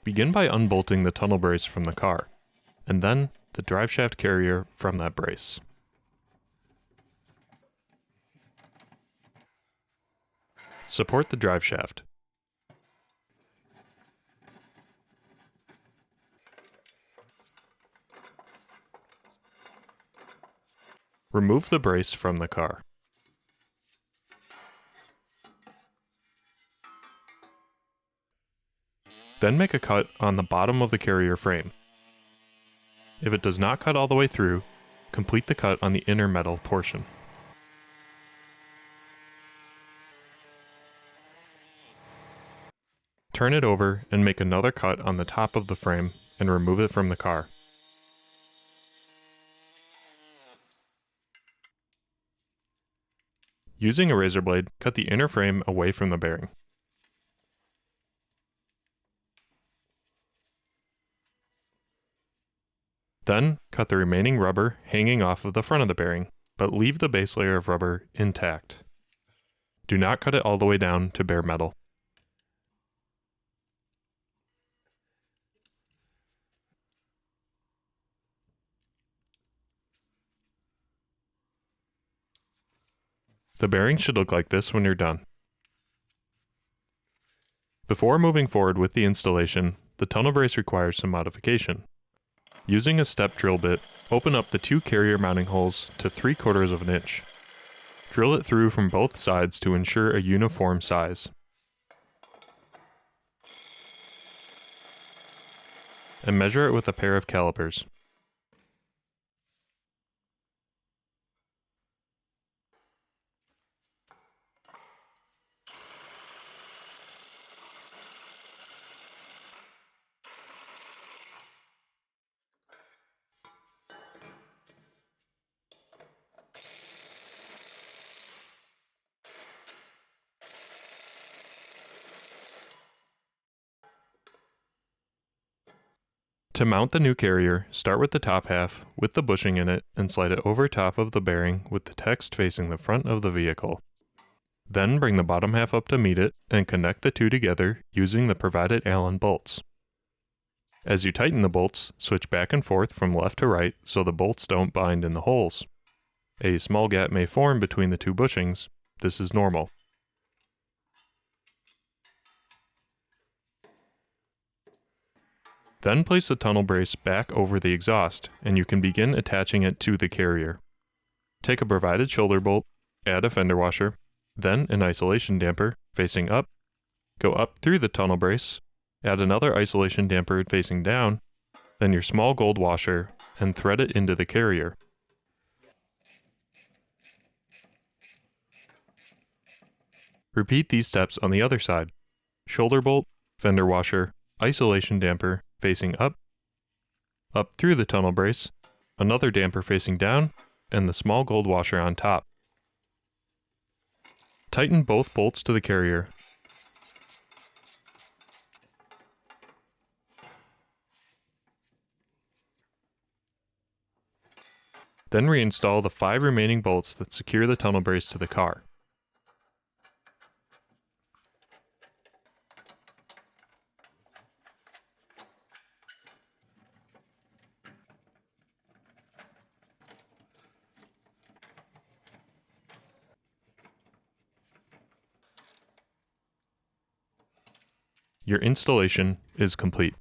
Begin by unbolting the tunnel brace from the car, and then the driveshaft carrier from that brace. Support the driveshaft. Remove the brace from the car. Then make a cut on the bottom of the carrier frame. If it does not cut all the way through, complete the cut on the inner metal portion. Turn it over and make another cut on the top of the frame and remove it from the car. Using a razor blade, cut the inner frame away from the bearing. Then, cut the remaining rubber hanging off of the front of the bearing, but leave the base layer of rubber intact. Do not cut it all the way down to bare metal. The bearing should look like this when you're done. Before moving forward with the installation, the tunnel brace requires some modification. Using a step drill bit, open up the two carrier mounting holes to 3/4 of an inch. Drill it through from both sides to ensure a uniform size. And measure it with a pair of calipers. To mount the new carrier, start with the top half with the bushing in it and slide it over top of the bearing with the text facing the front of the vehicle. Then bring the bottom half up to meet it and connect the two together using the provided Allen bolts. As you tighten the bolts, switch back and forth from left to right so the bolts don't bind in the holes. A small gap may form between the two bushings. This is normal. Then place the tunnel brace back over the exhaust, and you can begin attaching it to the carrier. Take a provided shoulder bolt, add a fender washer, then an isolation damper facing up, go up through the tunnel brace, add another isolation damper facing down, then your small gold washer, and thread it into the carrier. Repeat these steps on the other side. Shoulder bolt, fender washer, isolation damper facing up, up through the tunnel brace, another damper facing down, and the small gold washer on top. Tighten both bolts to the carrier. Then reinstall the 5 remaining bolts that secure the tunnel brace to the car. Your installation is complete.